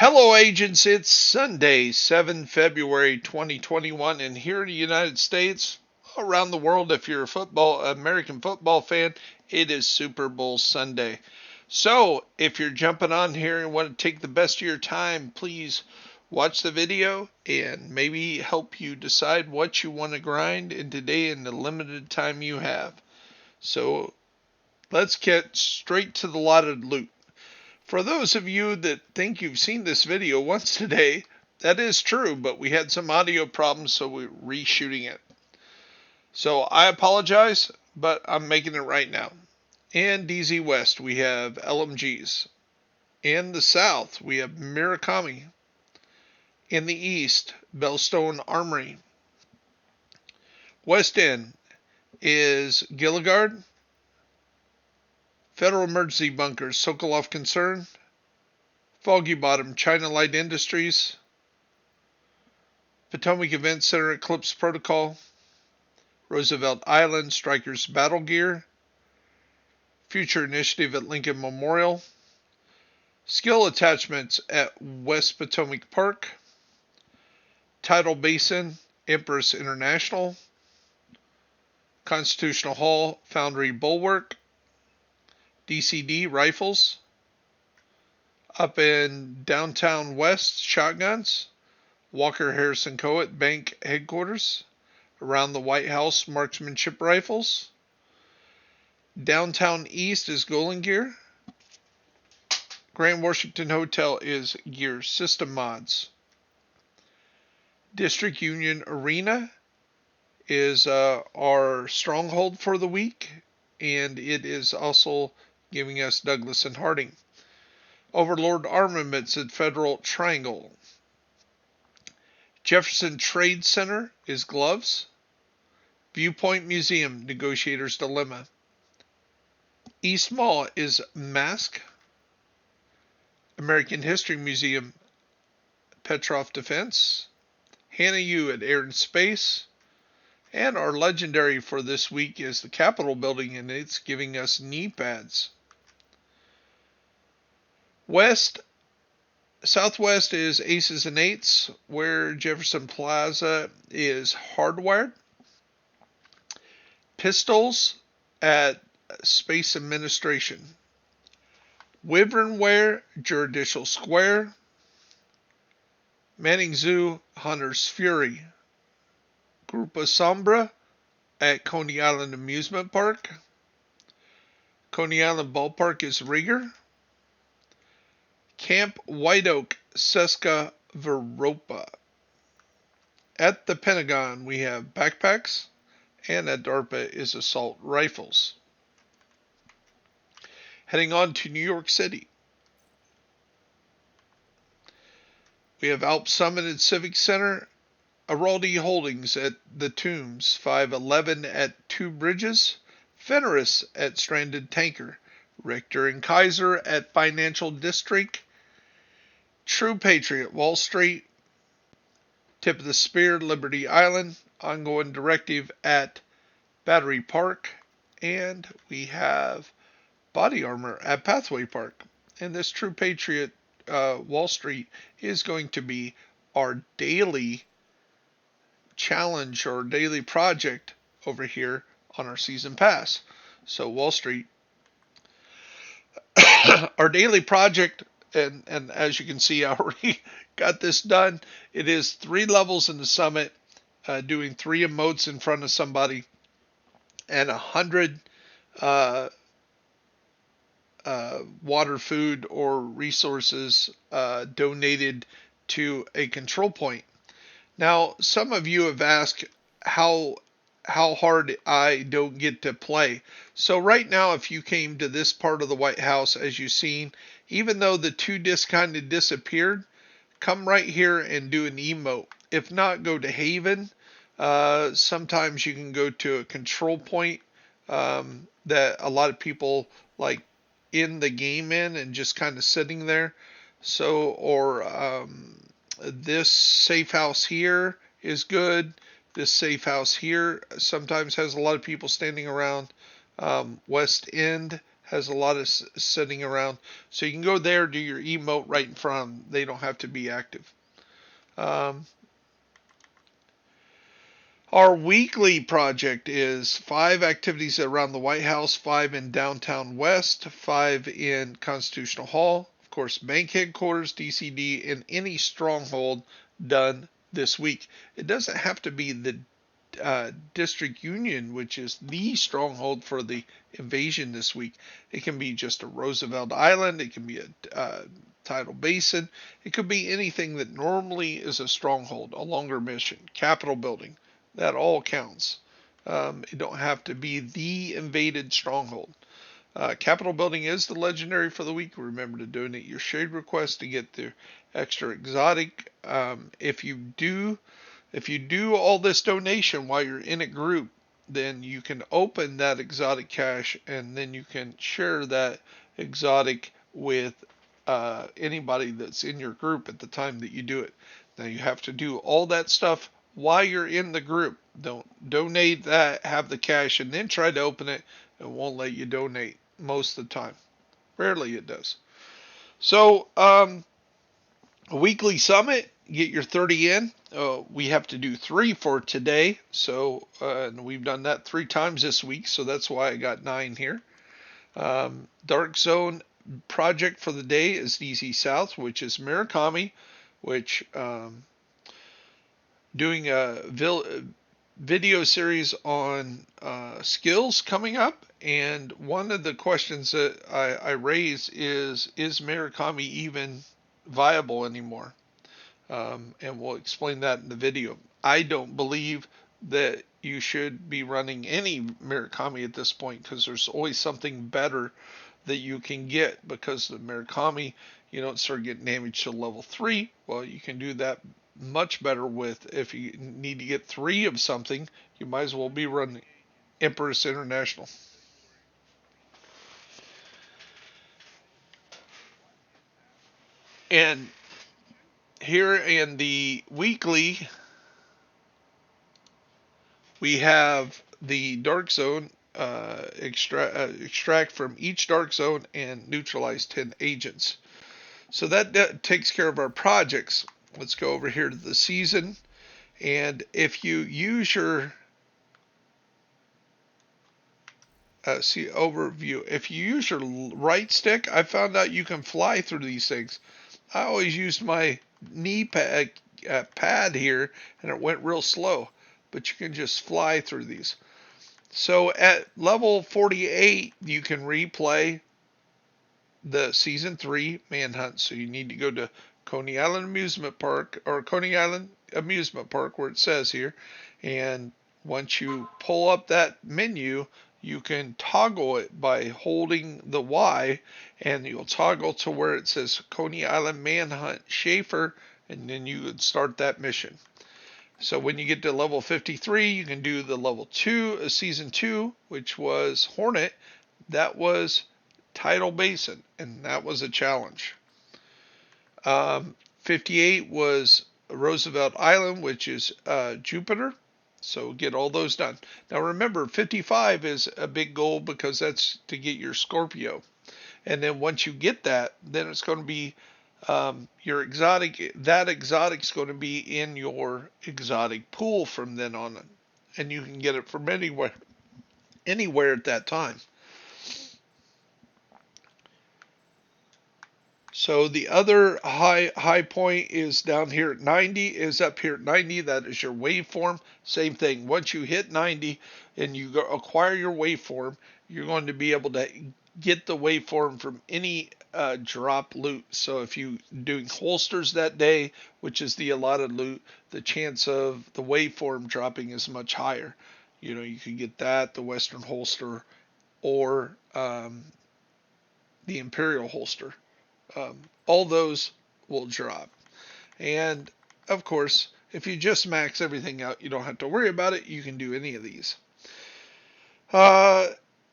Hello, agents. It's Sunday, 7 February 2021, and here in the United States, around the world, if you're American football fan, it is Super Bowl Sunday. So, if you're jumping on here and want to take the best of your time, please watch the video and maybe help you decide what you want to grind in today in the limited time you have. So, let's get straight to the allotted loot. For those of you that think you've seen this video once today, that is true, but we had some audio problems, so we're reshooting it. So I apologize, but I'm making it right now. In DZ West, we have LMGs. In the South, we have Murakami. In the East, Bellstone Armory. West End is Gilligard. Federal Emergency Bunkers, Sokolov Concern. Foggy Bottom, China Light Industries. Potomac Event Center, Eclipse Protocol. Roosevelt Island, Strikers Battle Gear. Future Initiative at Lincoln Memorial. Skill Attachments at West Potomac Park. Tidal Basin, Empress International. Constitutional Hall, Foundry Bulwark. DCD Rifles. Up in Downtown West, Shotguns. Walker Harrison Coet Bank Headquarters. Around the White House, Marksmanship Rifles. Downtown East is Golden Gear. Grand Washington Hotel is Gear System Mods. District Union Arena is our stronghold for the week, and it is also giving us Douglas and Harding. Overlord Armaments at Federal Triangle. Jefferson Trade Center is Gloves. Viewpoint Museum, Negotiator's Dilemma. East Mall is Mask. American History Museum, Petrov Defense. Hannah U at Air and Space. And our legendary for this week is the Capitol Building, and it's giving us knee pads. Southwest is Aces and Eights, where Jefferson Plaza is Hardwired. Pistols at Space Administration. Wyvernware, Judicial Square. Manning Zoo, Hunter's Fury. Grupo Sombra at Coney Island Amusement Park. Coney Island Ballpark is Rieger. Camp White Oak, Seska Veropa. At the Pentagon, we have backpacks, and at DARPA is assault rifles. Heading on to New York City, we have Alp Summit at Civic Center, Araldi Holdings at the Tombs, 511 at Two Bridges, Fenris at Stranded Tanker, Richter and Kaiser at Financial District, True Patriot Wall Street, Tip of the Spear Liberty Island, Ongoing Directive at Battery Park, and we have Body Armor at Pathway Park. And this True Patriot Wall Street is going to be our daily challenge or daily project over here on our season pass. So Wall Street, our daily project, and as you can see, I already got this done. It is 3 levels in the summit, doing 3 emotes in front of somebody, and 100 water, food, or resources donated to a control point. Now, some of you have asked how hard I don't get to play. So right now, if you came to this part of the White House, as you've seen, even though the 2 discs kind of disappeared, come right here and do an emote. If not, go to Haven. Sometimes you can go to a control point that a lot of people like in the game in and just kind of sitting there. So, or this safe house here is good. This safe house here sometimes has a lot of people standing around. West End has a lot of sitting around. So you can go there, do your emote right in front of them. They don't have to be active. Um, Our weekly project is 5 activities around the White House, 5 in downtown West, 5 in Constitutional Hall, of course, bank headquarters, DCD, and any stronghold done this week. It doesn't have to be the District Union, which is the stronghold for the invasion this week. It can be just a Roosevelt Island. It can be a tidal basin. It could be anything that normally is a stronghold, a longer mission, Capitol building. That all counts. It don't have to be the invaded stronghold. Capitol building is the legendary for the week. Remember to donate your shade request to get the extra exotic. If you do all this donation while you're in a group, then you can open that exotic cache and then you can share that exotic with anybody that's in your group at the time that you do it. Now you have to do all that stuff while you're in the group. Don't donate that, have the cache, and then try to open it. It won't let you donate most of the time. Rarely it does. So, a weekly summit, get your 30 in. We have to do 3 for today. So, and we've done that 3 times this week. So that's why I got 9 here. Dark Zone project for the day is DZ South, which is Murakami, which doing a video series on skills coming up. And one of the questions that I raise is Murakami even viable anymore? And we'll explain that in the video. I don't believe that you should be running any Murakami at this point because there's always something better that you can get because the Murakami, you don't start getting damage to level 3. Well, you can do that much better with, if you need to get 3 of something, you might as well be running Empress International. And here in the weekly, we have the Dark Zone, extract from each Dark Zone and neutralize 10 agents. So that takes care of our projects. Let's go over here to the season. And if you use your see overview, if you use your right stick, I found out you can fly through these things. I always used my knee pad here, and it went real slow. But you can just fly through these. So at level 48, you can replay the season 3 Manhunt. So you need to go to Coney Island Amusement Park, or Coney Island Amusement Park, where it says here. And once you pull up that menu, you can toggle it by holding the Y, and you'll toggle to where it says Coney Island Manhunt Schaefer, and then you would start that mission. So when you get to level 53, you can do the level 2, season 2, which was Hornet. That was Tidal Basin, and that was a challenge. 58 was Roosevelt Island, which is Jupiter. So get all those done. Now remember, 55 is a big goal because that's to get your Scorpio. And then once you get that, then it's going to be your exotic. That exotic's going to be in your exotic pool from then on. And you can get it from anywhere at that time. So the other high point is down here at 90, is up here at 90. That is your waveform. Same thing. Once you hit 90 and you acquire your waveform, you're going to be able to get the waveform from any drop loot. So if you're doing holsters that day, which is the allotted loot, the chance of the waveform dropping is much higher. You know, you can get that, the Western holster, or the Imperial holster. All those will drop. And of course, if you just max everything out, you don't have to worry about it. You can do any of these.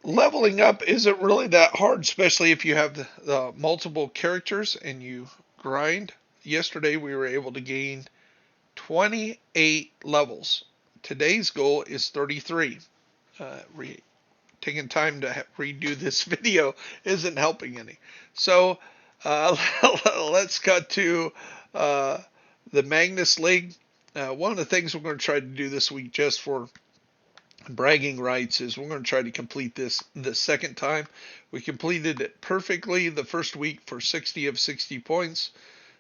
Leveling up isn't really that hard, especially if you have the multiple characters and you grind. Yesterday we were able to gain 28 levels. Today's goal is 33. taking time to redo this video isn't helping any. So let's cut to the Magnus League. One of the things we're going to try to do this week, just for bragging rights, is we're going to try to complete this the second time. We completed it perfectly the first week for 60 of 60 points.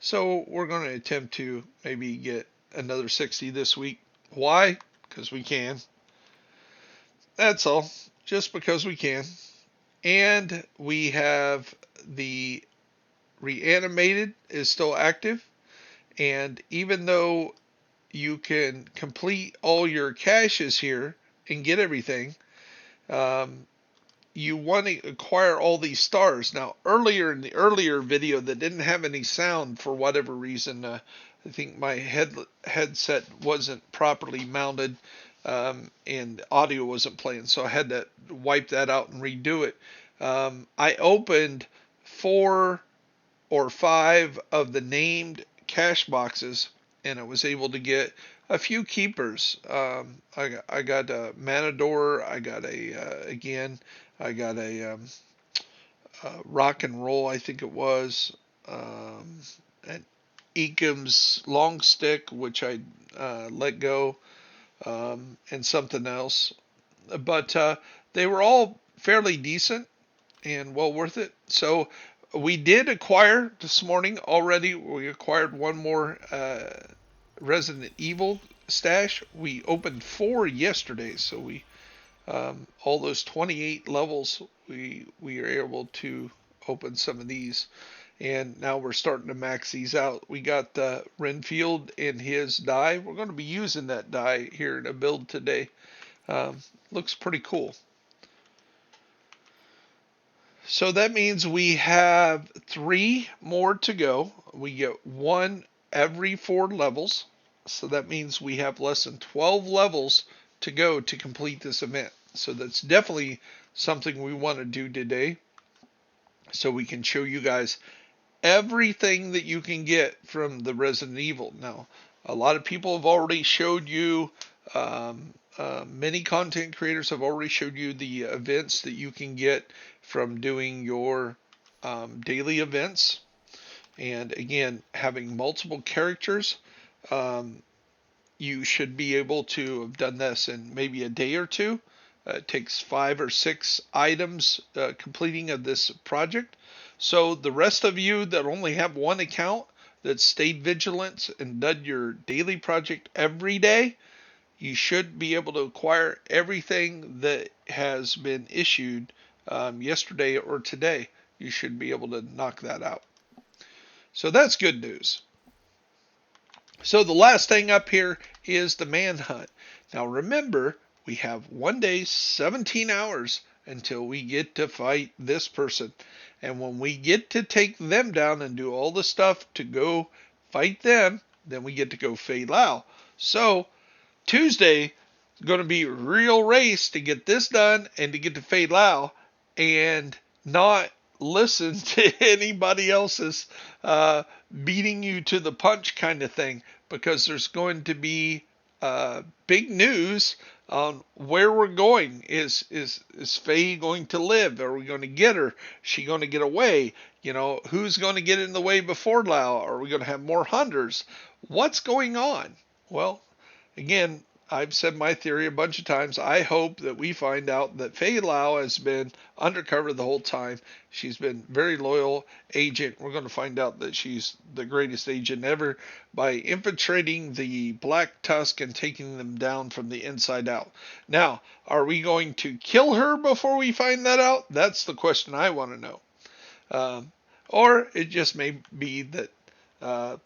So we're going to attempt to maybe get another 60 this week. Why? Because we can. That's all. Just because we can. And we have the Reanimated is still active. And even though you can complete all your caches here and get everything, you want to acquire all these stars. Now, earlier in the earlier video that didn't have any sound for whatever reason, I think my headset wasn't properly mounted, and audio wasn't playing, so I had to wipe that out and redo it. I opened 4 or 5 of the named cache boxes, and I was able to get a few keepers. I got a Matador. I got I got a Rock and Roll, I think it was, an Eakham's Long Stick, which I let go, and something else. But they were all fairly decent and well worth it. So we did acquire this morning already. We acquired one more Resident Evil stash. We opened 4 yesterday, so we all those 28 levels we are able to open some of these, and now we're starting to max these out. We got Renfield in his die. We're going to be using that die here in a build today. Looks pretty cool. So that means we have 3 more to go. We get 1 every 4 levels. So that means we have less than 12 levels to go to complete this event. So that's definitely something we want to do today, so we can show you guys everything that you can get from the Resident Evil. Now, a lot of people have already showed you, many content creators have already showed you the events that you can get from doing your daily events. And again, having multiple characters, you should be able to have done this in maybe a day or 2. It takes 5 or 6 items completing of this project. So the rest of you that only have 1 account, that stayed vigilant and done your daily project every day, you should be able to acquire everything that has been issued yesterday or today. You should be able to knock that out. So that's good news. So the last thing up here is the Manhunt. Now remember, we have 1 day, 17 hours until we get to fight this person. And when we get to take them down and do all the stuff to go fight them, then we get to go Fei Lao. So Tuesday is going to be a real race to get this done and to get to Fei Lao, and not listen to anybody else's beating you to the punch kind of thing, because there's going to be big news on where we're going. Is Faye going to live? Are we going to get her? Is she going to get away? You know, who's going to get in the way before Lao? Are we going to have more hunters? What's going on? Well, again, I've said my theory a bunch of times. I hope that we find out that Fei Lao has been undercover the whole time. She's been very loyal agent. We're going to find out that she's the greatest agent ever by infiltrating the Black Tusk and taking them down from the inside out. Now, are we going to kill her before we find that out? That's the question I want to know. Or it just may be that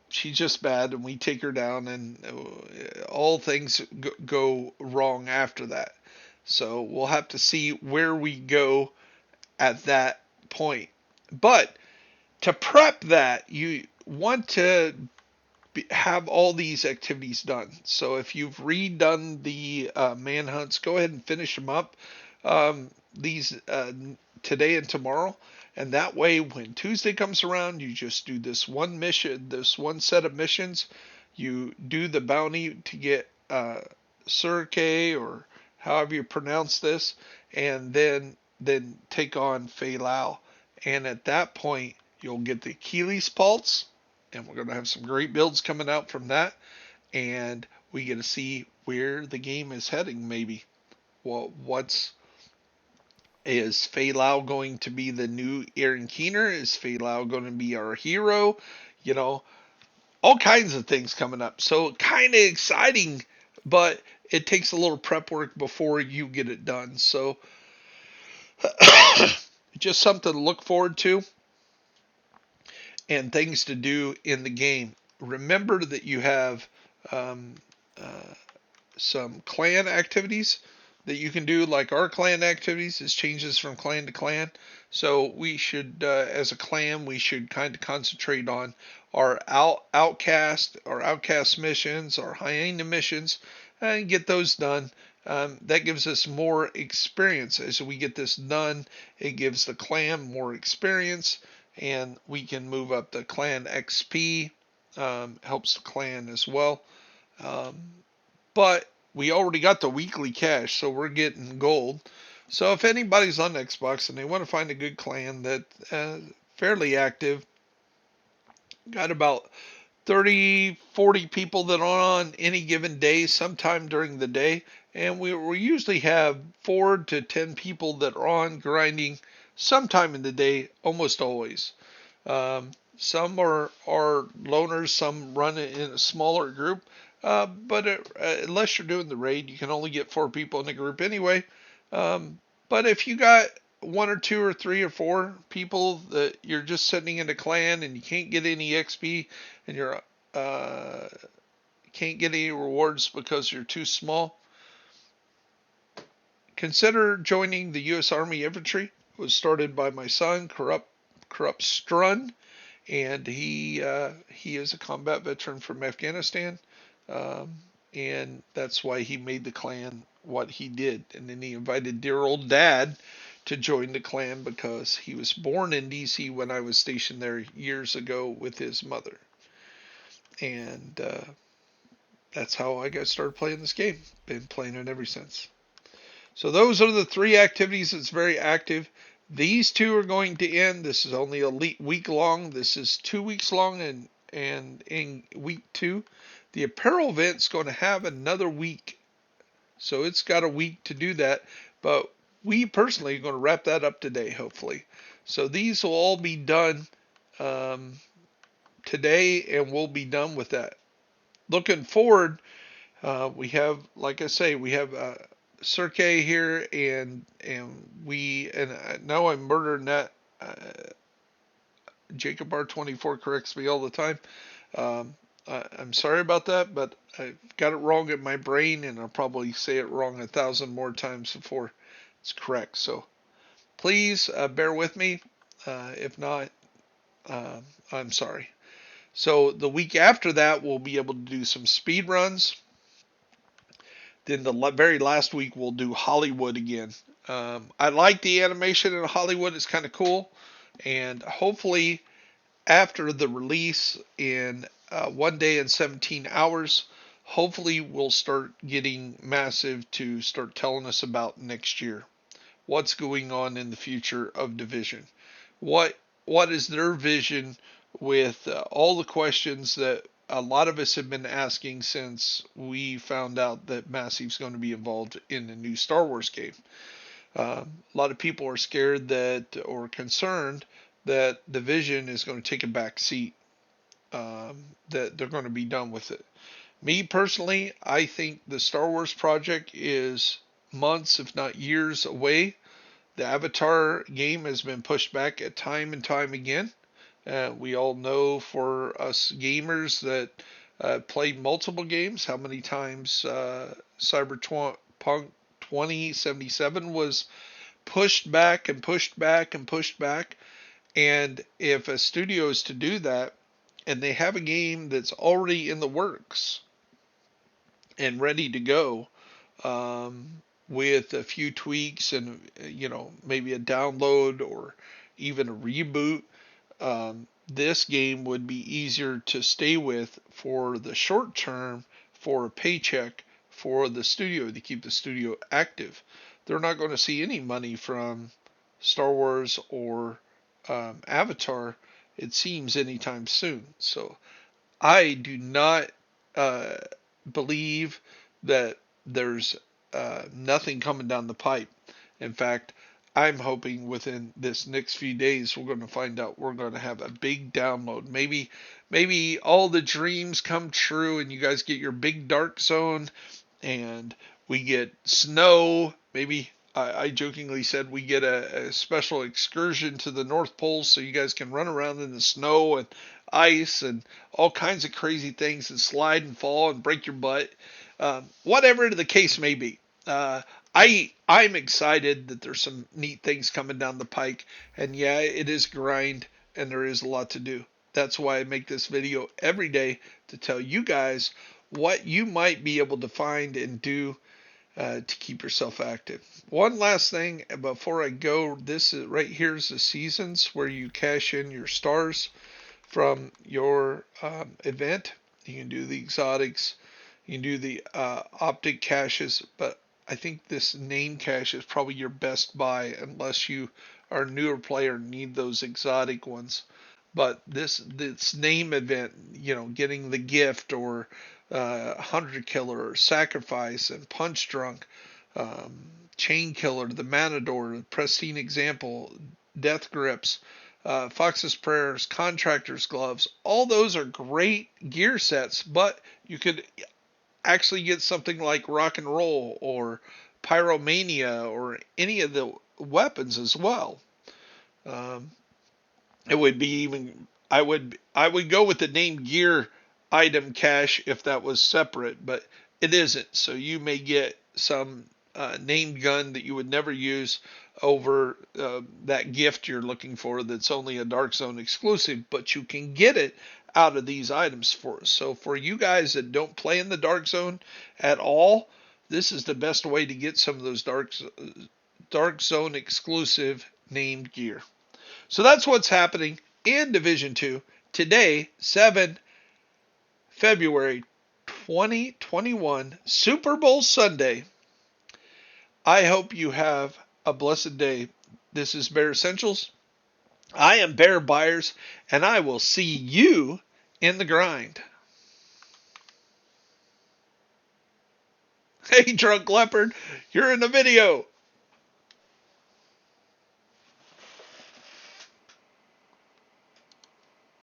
she's just bad and we take her down, and all things go wrong after that. So we'll have to see where we go at that point. But to prep that, you want to have all these activities done. So if you've redone the manhunts, go ahead and finish them up these today and tomorrow. And that way, when Tuesday comes around, you just do this one mission, this one set of missions. You do the bounty to get Surke or however you pronounce this, and then take on Failal. And at that point, you'll get the Achilles Pulse, and we're going to have some great builds coming out from that. And we get to see where the game is heading, maybe. Well, is Failal going to be the new Aaron Keener? Is Failal going to be our hero? You know, all kinds of things coming up. So kind of exciting, but it takes a little prep work before you get it done. So just something to look forward to and things to do in the game. Remember that you have um, uh, some clan activities that you can do, like our clan activities. This changes from clan to clan. So we should, as a clan, we should kind of concentrate on our outcast missions, our hyena missions, and get those done. That gives us more experience. As we get this done, it gives the clan more experience, and we can move up the clan XP. Helps the clan as well. Um, but we already got the weekly cash, so we're getting gold. So if anybody's on Xbox and they want to find a good clan that fairly active, got about 30, 40 people that are on any given day, sometime during the day, and we usually have 4 to 10 people that are on grinding sometime in the day, almost always. Some are loners, some run in a smaller group. But unless you're doing the raid, you can only get 4 people in a group anyway. But if you got 1 or 2 or 3 or 4 people that you're just sending in a clan and you can't get any XP and you're uh, can't get any rewards because you're too small, consider joining the U.S. Army Infantry. It was started by my son, Corrupt Strun, and he is a combat veteran from Afghanistan, um, and that's why he made the clan what he did. And then he invited dear old dad to join the clan because he was born in D.C. when I was stationed there years ago with his mother, and that's how I got started playing this game. Been playing it ever since. So those are the 3 activities that's very active. These 2 are going to end. This is only a week long. This is 2 weeks long, and in week 2, the apparel event's going to have another week. So it's got a week to do that. But we personally are going to wrap that up today, hopefully. So these will all be done today, and we'll be done with that. Looking forward, we have, like I say, we have Cirque here, and now I'm murdering that. Jacob R24 corrects me all the time. I'm sorry about that, but I got it wrong in my brain, and I'll probably say it wrong 1,000 more times before it's correct. So please bear with me. If not, I'm sorry. So the week after that, we'll be able to do some speed runs. Then the very last week, we'll do Hollywood again. I like the animation in Hollywood. It's kind of cool. And hopefully, after the release in 1 day and 17 hours, hopefully we'll start getting Massive to start telling us about next year. What's going on in the future of Division? What is their vision with all the questions that a lot of us have been asking since we found out that Massive's going to be involved in the new Star Wars game? A lot of people are scared that, or concerned that Division is going to take a back seat, that they're going to be done with it. Me personally, I think the Star Wars project is months, if not years, away. The Avatar game has been pushed back at time and time again. We all know, for us gamers that played multiple games, how many times Cyberpunk 2077 was pushed back and pushed back and pushed back. And if a studio is to do that, and they have a game that's already in the works and ready to go, with a few tweaks and maybe a download or even a reboot, this game would be easier to stay with for the short term, for a paycheck for the studio to keep the studio active. They're not going to see any money from Star Wars or Avatar, it seems, anytime soon. So I do not uh, believe that there's nothing coming down the pipe. In fact, I'm hoping within this next few days we're going to find out we're going to have a big download. Maybe all the dreams come true and you guys get your big dark zone and we get snow. Maybe I jokingly said we get a special excursion to the North Pole so you guys can run around in the snow and ice and all kinds of crazy things and slide and fall and break your butt. Whatever the case may be. I'm excited that there's some neat things coming down the pike, and yeah, it is grind, and there is a lot to do. That's why I make this video every day to tell you guys what you might be able to find and do to keep yourself active. One last thing before I go, this is right here's the seasons where you cash in your stars from your event. You can do the exotics, you can do the optic caches, but I think this name cache is probably your best buy unless you are a newer player and need those exotic ones. But this name event, getting the gift or hunter killer or sacrifice and punch drunk, chain killer, the matador, the pristine example, death grips, Fox's Prayers, Contractor's Gloves, all those are great gear sets, but you could actually get something like Rock and Roll or Pyromania or any of the weapons as well. It would be even I would go with the name gear item cache if that was separate, but it isn't. So you may get some named gun that you would never use over that gift you're looking for that's only a Dark Zone exclusive, but you can get it out of these items for us. So for you guys that don't play in the Dark Zone at all, this is the best way to get some of those Dark Zone exclusive named gear. So that's what's happening in Division 2 today, 7 February 2021, Super Bowl Sunday. I hope you have a blessed day. This is Bear Essentials. I am Bear Byers, and I will see you in the grind. Hey, Drunk Leopard, you're in the video.